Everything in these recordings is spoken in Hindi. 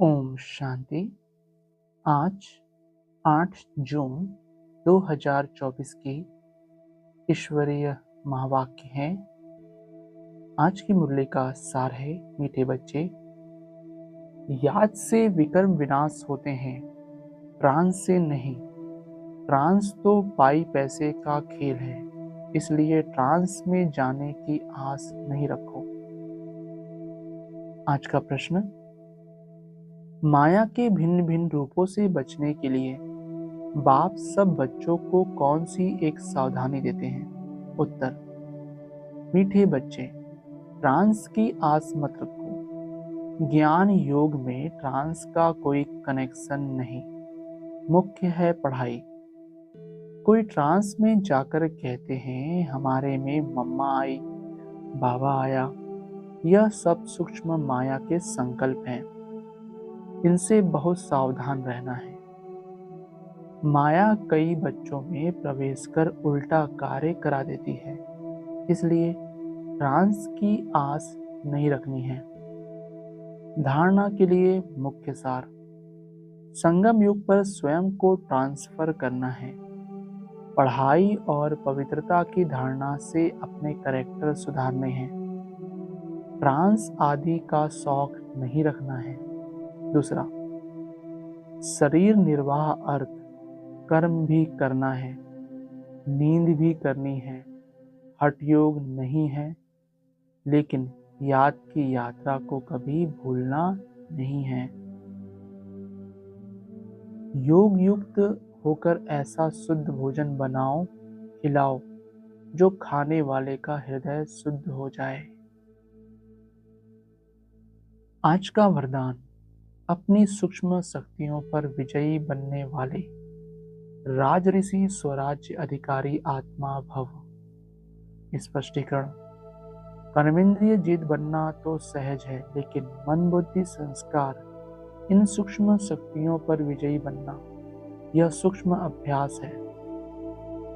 ओम शांति। आज 8 जून 2024 की ईश्वरीय महावाक्य है। आज की मुरली का सार है, मीठे बच्चे, याद से विकर्म विनाश होते हैं, प्राण से नहीं। ट्रांस तो पाई पैसे का खेल है, इसलिए ट्रांस में जाने की आस नहीं रखो। आज का प्रश्न, माया के भिन्न भिन्न रूपों से बचने के लिए बाप सब बच्चों को कौन सी एक सावधानी देते हैं? उत्तर, मीठे बच्चे, ट्रांस की आस मत रखो। ज्ञान योग में ट्रांस का कोई कनेक्शन नहीं, मुख्य है पढ़ाई। कोई ट्रांस में जाकर कहते हैं हमारे में मम्मा आई, बाबा आया। यह सब सूक्ष्म माया के संकल्प हैं, इनसे बहुत सावधान रहना है। माया कई बच्चों में प्रवेश कर उल्टा कार्य करा देती है, इसलिए ट्रांस की आस नहीं रखनी है। धारणा के लिए मुख्य सार, संगम युग पर स्वयं को ट्रांसफर करना है। पढ़ाई और पवित्रता की धारणा से अपने कैरेक्टर सुधारने हैं। ट्रांस आदि का शौक नहीं रखना है। दूसरा, शरीर निर्वाह अर्थ कर्म भी करना है, नींद भी करनी है, हठ योग नहीं है, लेकिन याद की यात्रा को कभी भूलना नहीं है। योग युक्त होकर ऐसा शुद्ध भोजन बनाओ, खिलाओ, जो खाने वाले का हृदय शुद्ध हो जाए। आज का वरदान, अपनी सूक्ष्म शक्तियों पर विजयी बनने वाले राजऋषि स्वराज्य अधिकारी आत्मा भव। स्पष्टीकरण, कर्मेंद्रिय जीत बनना तो सहज है, लेकिन मन बुद्धि संस्कार इन सूक्ष्म शक्तियों पर विजयी बनना, यह सूक्ष्म अभ्यास है।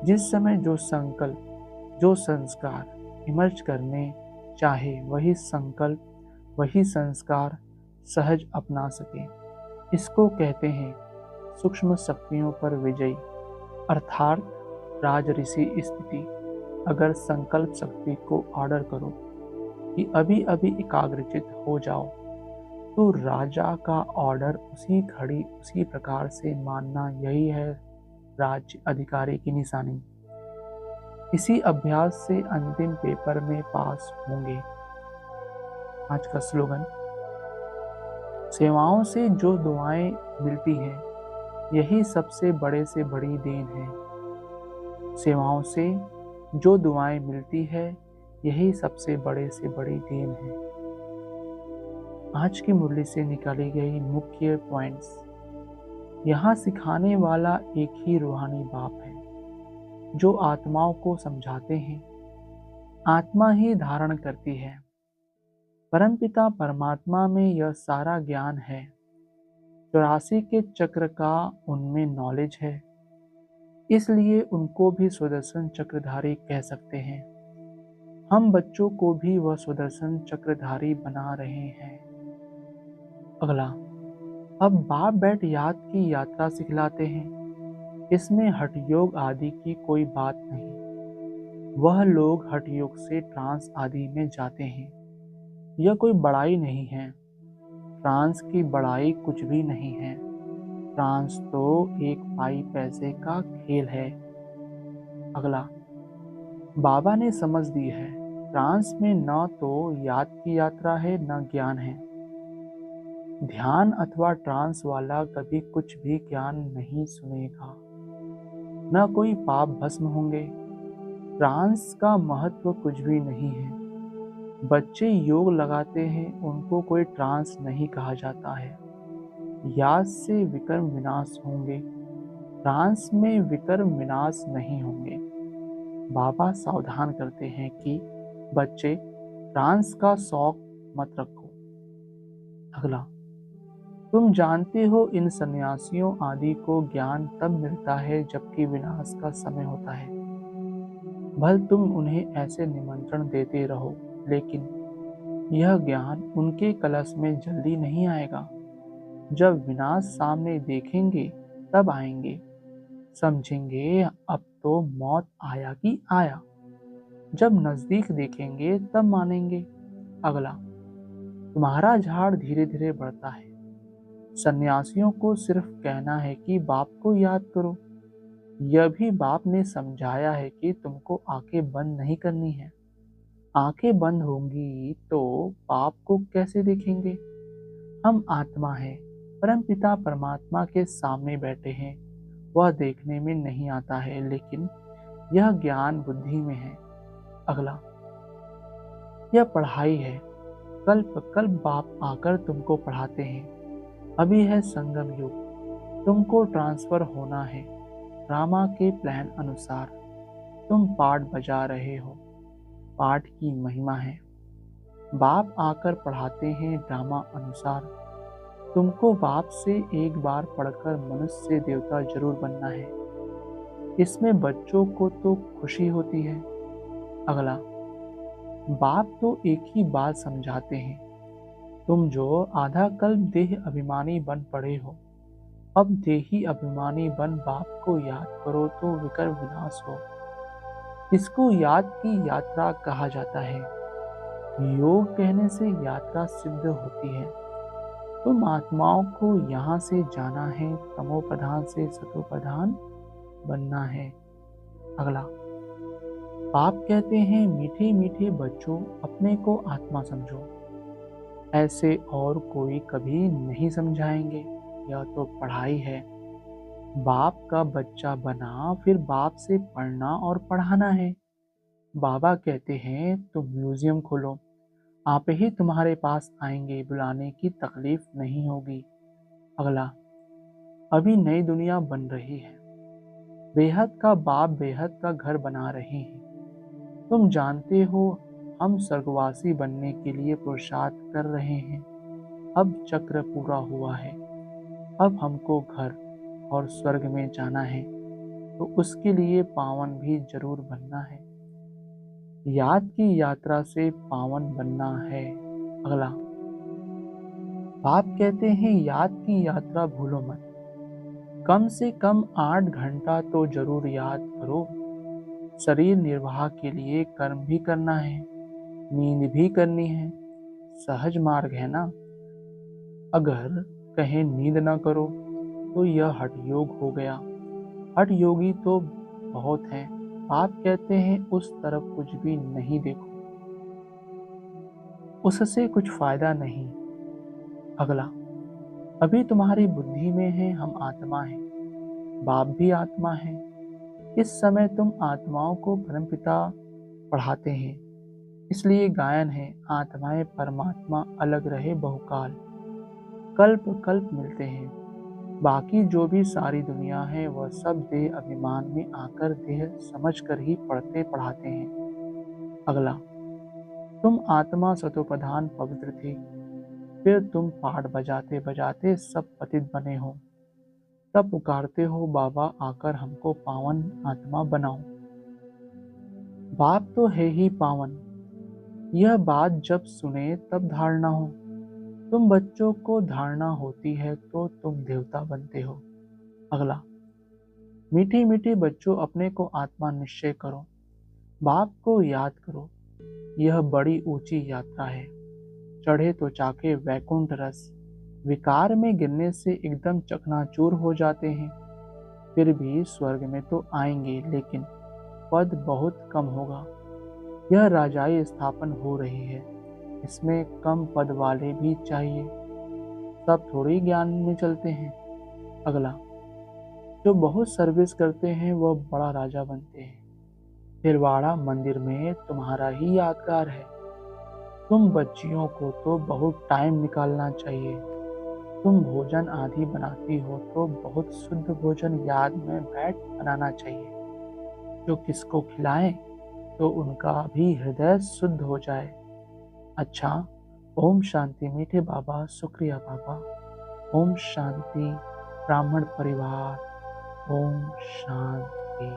जिस समय जो संकल्प, जो संस्कार इमर्ज करने चाहे, वही संकल्प, वही संस्कार सहज अपना सके, इसको कहते हैं सूक्ष्म शक्तियों पर विजयी, अर्थात राजऋषि स्थिति। अगर संकल्प शक्ति को ऑर्डर करो कि अभी अभी एकाग्रचित हो जाओ, तो राजा का ऑर्डर उसी घड़ी उसी प्रकार से मानना, यही है राज्य अधिकारी की निशानी। इसी अभ्यास से अंतिम पेपर में पास होंगे। आज का स्लोगन, सेवाओं से जो दुआएं मिलती हैं, यही सबसे बड़े से बड़ी देन है। सेवाओं से जो दुआएं मिलती है, यही सबसे बड़े से बड़ी देन है। आज की मुरली से निकाली गई मुख्य पॉइंट्स। यहाँ सिखाने वाला एक ही रूहानी बाप है, जो आत्माओं को समझाते हैं। आत्मा ही धारण करती है। परमपिता परमात्मा में यह सारा ज्ञान है। 84 के चक्र का उनमें नॉलेज है, इसलिए उनको भी सुदर्शन चक्रधारी कह सकते हैं। हम बच्चों को भी वह सुदर्शन चक्रधारी बना रहे हैं। अगला, अब बाप बैठ याद की यात्रा सिखलाते हैं। इसमें हठ योग आदि की कोई बात नहीं। वह लोग हठ योग से ट्रांस आदि में जाते हैं, यह कोई बड़ाई नहीं है। ट्रांस की बड़ाई कुछ भी नहीं है। ट्रांस तो एक पाई पैसे का खेल है। अगला, बाबा ने समझ दी है, ट्रांस में न तो याद की यात्रा है, न ज्ञान है। ध्यान अथवा ट्रांस वाला कभी कुछ भी ज्ञान नहीं सुनेगा, न कोई पाप भस्म होंगे। ट्रांस का महत्व कुछ भी नहीं है। बच्चे योग लगाते हैं, उनको कोई ट्रांस नहीं कहा जाता है। याद से विकर्म विनाश होंगे, ट्रांस में विकर्म विनाश नहीं होंगे। बाबा सावधान करते हैं कि बच्चे ट्रांस का शौक मत रखो। अगला, तुम जानते हो इन सन्यासियों आदि को ज्ञान तब मिलता है जबकि विनाश का समय होता है। भले तुम उन्हें ऐसे निमंत्रण देते रहो, लेकिन यह ज्ञान उनके कलश में जल्दी नहीं आएगा। जब विनाश सामने देखेंगे तब आएंगे, समझेंगे अब तो मौत आया कि आया। जब नजदीक देखेंगे तब मानेंगे। अगला, तुम्हारा झाड़ धीरे धीरे बढ़ता है। सन्यासियों को सिर्फ कहना है कि बाप को याद करो। यह भी बाप ने समझाया है कि तुमको आंखें बंद नहीं करनी है। आंखें बंद होंगी तो बाप को कैसे देखेंगे? हम आत्मा है, परमपिता परमात्मा के सामने बैठे हैं। वह देखने में नहीं आता है, लेकिन यह ज्ञान बुद्धि में है। अगला, यह पढ़ाई है। कल्प कल्प बाप आकर तुमको पढ़ाते हैं। अभी है संगम युग, तुमको ट्रांसफर होना है। ड्रामा के प्लान अनुसार तुम पाठ बजा रहे हो। पाठ की महिमा है। बाप आकर पढ़ाते हैं ड्रामा अनुसार। तुमको बाप से एक बार पढ़कर मनुष्य से देवता जरूर बनना है। इसमें बच्चों को तो खुशी होती है। अगला, बाप तो एक ही बात समझाते हैं। तुम जो आधा कल्प देह अभिमानी बन पड़े हो, अब देही अभिमानी बन बाप को याद करो तो विकर विनाश हो। इसको याद की यात्रा कहा जाता है। योग कहने से यात्रा सिद्ध होती है। तुम आत्माओं को यहाँ से जाना है, तमोप्रधान से सतोप्रधान बनना है। अगला, बाप कहते हैं मीठे मीठे बच्चों, अपने को आत्मा समझो। ऐसे और कोई कभी नहीं समझाएंगे। यह तो पढ़ाई है। बाप का बच्चा बना, फिर बाप से पढ़ना और पढ़ाना है। बाबा कहते हैं तुम म्यूजियम खोलो, आप ही तुम्हारे पास आएंगे, बुलाने की तकलीफ नहीं होगी। अगला, अभी नई दुनिया बन रही है। बेहद का बाप बेहद का घर बना रहे हैं। तुम जानते हो हम स्वर्गवासी बनने के लिए पुरुषार्थ कर रहे हैं। अब चक्र पूरा हुआ है। अब हमको घर और स्वर्ग में जाना है, तो उसके लिए पावन भी जरूर बनना है। याद की यात्रा से पावन बनना है। अगला, बाप कहते हैं याद की यात्रा भूलो मत। कम से कम 8 घंटा तो जरूर याद करो। शरीर निर्वाह के लिए कर्म भी करना है, नींद भी करनी है। सहज मार्ग है ना। अगर कहें नींद ना करो तो यह हठ योग हो गया। हठ योगी तो बहुत हैं। बाप कहते हैं उस तरफ कुछ भी नहीं देखो, उससे कुछ फायदा नहीं। अगला, अभी तुम्हारी बुद्धि में है हम आत्मा हैं, बाप भी आत्मा है। इस समय तुम आत्माओं को परमपिता पढ़ाते हैं। इसलिए गायन है, आत्माएं परमात्मा अलग रहे बहुकाल। कल्प कल्प मिलते हैं। बाकी जो भी सारी दुनिया है वह सब देह अभिमान में आकर देह समझकर ही पढ़ते पढ़ाते हैं। अगला, तुम आत्मा सतोप्रधान पवित्र थे, फिर तुम पाठ बजाते बजाते सब पतित बने हो। तब पुकारते हो बाबा आकर हमको पावन आत्मा बनाओ। बाप तो है ही पावन। यह बात जब सुने तब धारणा हो। तुम बच्चों को धारणा होती है तो तुम देवता बनते हो। अगला, मीठी मीठी बच्चों अपने को आत्मा निश्चय करो। बाप को याद करो। यह बड़ी ऊंची यात्रा है। चढ़े तो चाके वैकुंठ रस। विकार में गिरने से एकदम चकनाचूर हो जाते हैं। फिर भी स्वर्ग में तो आएंगे, लेकिन पद बहुत कम होगा। यह राजाई स्थापन हो रही है। इसमें कम पद वाले भी चाहिए। सब थोड़ी ज्ञान में चलते हैं। अगला, जो बहुत सर्विस करते हैं वह बड़ा राजा बनते हैं। फिरवाड़ा मंदिर में तुम्हारा ही यादगार है। तुम बच्चियों को तो बहुत टाइम निकालना चाहिए। तुम भोजन आदि बनाती हो तो बहुत शुद्ध भोजन याद में बैठ बनाना चाहिए। जो किसको खिलाएं तो उनका भी हृदय शुद्ध हो जाए। अच्छा, ओम शांति मीठे बाबा, शुक्रिया बाबा। ओम शांति ब्राह्मण परिवार। ओम शांति।